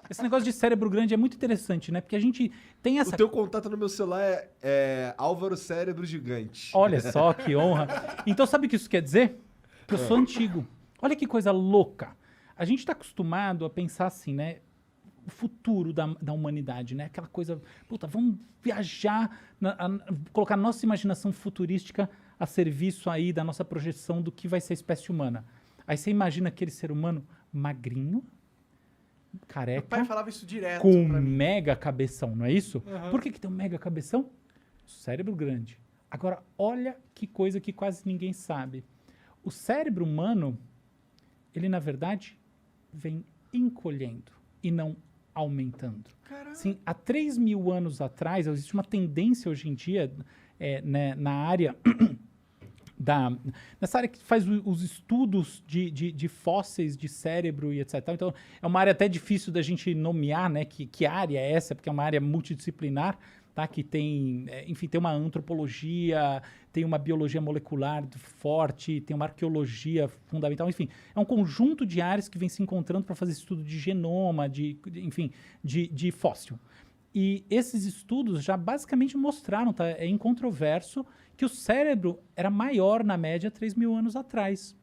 Esse negócio de cérebro grande é muito interessante, né? Porque a gente tem essa... O teu contato no meu celular é Álvaro Cérebro Gigante. Olha só, que honra. Então, sabe o que isso quer dizer? Que eu sou antigo. Olha que coisa louca. A gente está acostumado a pensar assim, né? O futuro da humanidade, né? Aquela coisa, puta, vamos viajar, colocar nossa imaginação futurística a serviço aí da nossa projeção do que vai ser a espécie humana. Aí você imagina aquele ser humano magrinho, Meu careca, pai falava isso direto com um pra mim. mega cabeção, não é isso? Aham. Por que tem um mega cabeção? Cérebro grande. Agora, olha que coisa que quase ninguém sabe. O cérebro humano, ele na verdade vem encolhendo e não aumentando. Caralho. Sim, há 3 mil anos atrás, existe uma tendência hoje em dia né, na área nessa área que faz os estudos de fósseis de cérebro e etc. Então, é uma área até difícil da gente nomear, né? Que área é essa, porque é uma área multidisciplinar, tá? Que tem, enfim, tem uma antropologia, tem uma biologia molecular forte, tem uma arqueologia fundamental, enfim. É um conjunto de áreas que vem se encontrando para fazer estudo de genoma, enfim, de fóssil. E esses estudos já basicamente mostraram, tá? É incontroverso, que o cérebro era maior na média 3 mil anos atrás.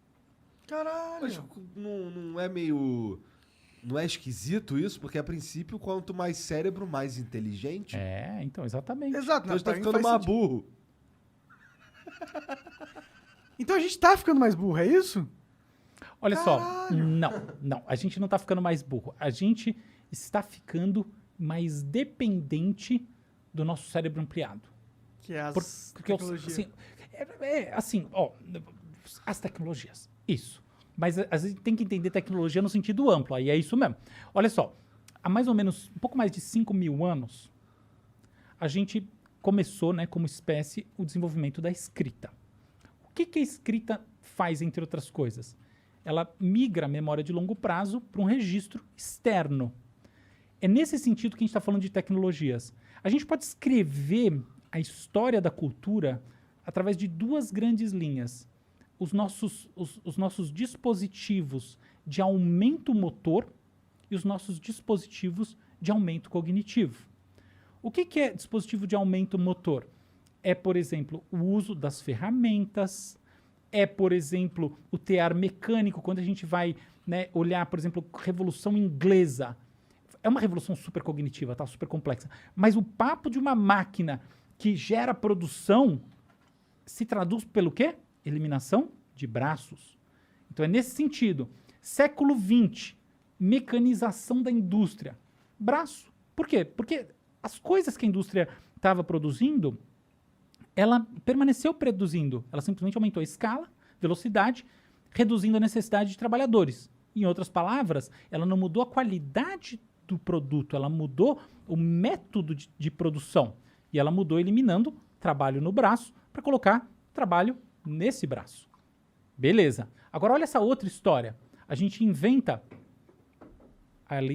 Caralho. Mas não é meio... Não é esquisito isso? Porque, a princípio, quanto mais cérebro, mais inteligente. Então, exatamente. Exato. Então a gente tá pra mim ficando faz mais sentido. burro. Então a gente tá ficando mais burro, é isso? Olha Caralho. só, não, a gente não está ficando mais burro. A gente está ficando mais dependente do nosso cérebro ampliado. Que é as Porque tecnologias. assim, ó, as tecnologias, isso. Mas a gente tem que entender tecnologia no sentido amplo, aí é isso mesmo. Olha só, há mais ou menos, um pouco mais de 5 mil anos, a gente começou, né, como espécie, o desenvolvimento da escrita. O que a escrita faz, entre outras coisas? Ela migra a memória de longo prazo para um registro externo. É nesse sentido que a gente está falando de tecnologias. A gente pode escrever a história da cultura através de duas grandes linhas. Os nossos dispositivos de aumento motor e os nossos dispositivos de aumento cognitivo. O que é dispositivo de aumento motor? É, por exemplo, o uso das ferramentas, é, por exemplo, o tear mecânico, quando a gente vai, né, olhar, por exemplo, Revolução Inglesa. É uma revolução super cognitiva, tá? Super complexa. Mas o papo de uma máquina que gera produção se traduz pelo quê? Eliminação de braços. Então é nesse sentido. Século XX, mecanização da indústria. Braço. Por quê? Porque as coisas que a indústria estava produzindo, ela permaneceu produzindo. Ela simplesmente aumentou a escala, velocidade, reduzindo a necessidade de trabalhadores. Em outras palavras, ela não mudou a qualidade do produto, ela mudou o método de produção. E ela mudou eliminando trabalho no braço para colocar trabalho nesse braço. Beleza. Agora olha essa outra história. A gente inventa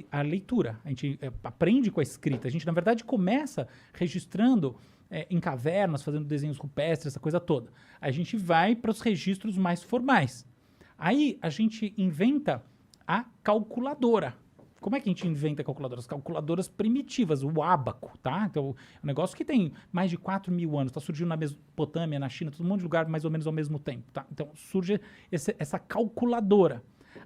a leitura, a gente aprende com a escrita. A gente, na verdade, começa registrando em cavernas, fazendo desenhos rupestres, essa coisa toda. Aí a gente vai para os registros mais formais. Aí a gente inventa a calculadora. Como é que a gente inventa calculadoras? Calculadoras primitivas, o ábaco, tá? Então, é um negócio que tem mais de 4 mil anos, está surgindo na Mesopotâmia, na China, todo mundo de lugar mais ou menos ao mesmo tempo, tá? Então, surge essa calculadora.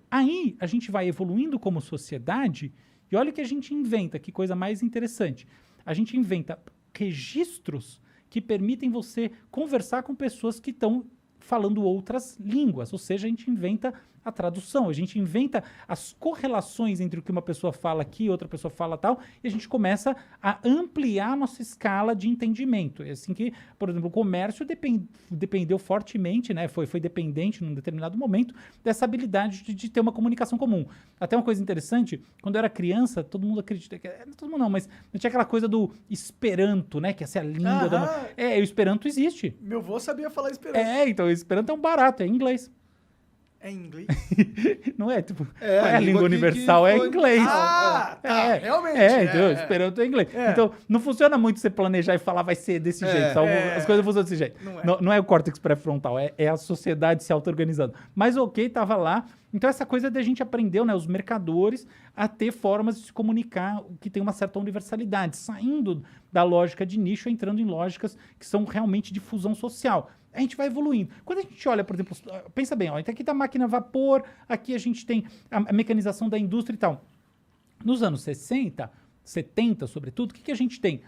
Aí, a gente vai evoluindo como sociedade e olha o que a gente inventa, que coisa mais interessante. A gente inventa registros que permitem você conversar com pessoas que estão falando outras línguas, ou seja, a gente inventa a tradução, a gente inventa as correlações entre o que uma pessoa fala aqui, outra pessoa fala tal, e a gente começa a ampliar a nossa escala de entendimento. É assim que, por exemplo, o comércio dependeu fortemente, né, foi dependente num determinado momento dessa habilidade de ter uma comunicação comum. Até uma coisa interessante, quando eu era criança, todo mundo acredita, todo mundo não, mas tinha aquela coisa do Esperanto, né, que essa é a língua da... o Esperanto existe. Meu avô sabia falar esperanto. Então o Esperanto é um barato, é em inglês. É em inglês? Não é, tipo, É, qual é a língua universal? É foi- inglês. Ah, tá, realmente. Então, esperando em inglês. É. Então, não funciona muito você planejar e falar vai ser desse jeito. Só as coisas funcionam desse jeito. Não é. O córtex pré-frontal, é a sociedade se auto-organizando. Mas ok, tava lá. Então, essa coisa da gente aprendeu, né, os mercadores, a ter formas de se comunicar que tem uma certa universalidade, saindo da lógica de nicho, entrando em lógicas que são realmente de fusão social. A gente vai evoluindo. Quando a gente olha, por exemplo, pensa bem, ó, então aqui tá a máquina a vapor, aqui a gente tem a mecanização da indústria e tal. Nos anos 60, 70, sobretudo, o que a gente tem?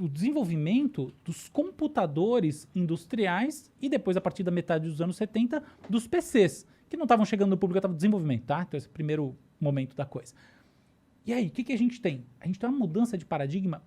O desenvolvimento dos computadores industriais e depois, a partir da metade dos anos 70, dos PCs, que não estavam chegando no público, estavam desenvolvimento, tá? Então, esse é o primeiro momento da coisa. E aí, o que a gente tem? A gente tem uma mudança de paradigma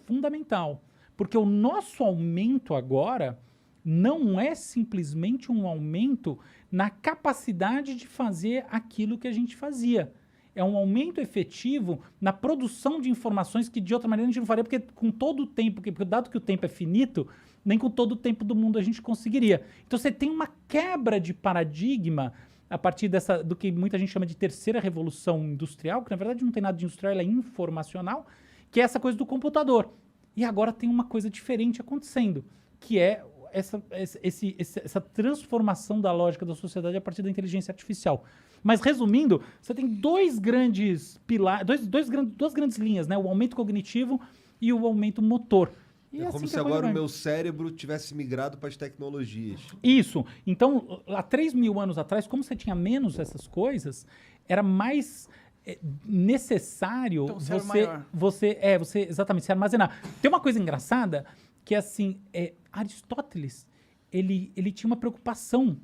fundamental. Porque o nosso aumento agora não é simplesmente um aumento na capacidade de fazer aquilo que a gente fazia. É um aumento efetivo na produção de informações que de outra maneira a gente não faria, porque com todo o tempo, porque dado que o tempo é finito, nem com todo o tempo do mundo a gente conseguiria. Então você tem uma quebra de paradigma a partir do que muita gente chama de terceira revolução industrial, que na verdade não tem nada de industrial, ela é informacional, que é essa coisa do computador. E agora tem uma coisa diferente acontecendo, que é essa transformação da lógica da sociedade a partir da inteligência artificial. Mas, resumindo, você tem dois grandes pilares, duas grandes linhas, né? O aumento cognitivo e o aumento motor. E É assim como que se a coisa agora vai. o meu cérebro tivesse migrado para as tecnologias. Isso. Então, há 3.000 anos atrás, como você tinha menos essas coisas, era mais necessário Então, você era maior. você exatamente se armazenar. Tem uma coisa engraçada que assim, Aristóteles, ele tinha uma preocupação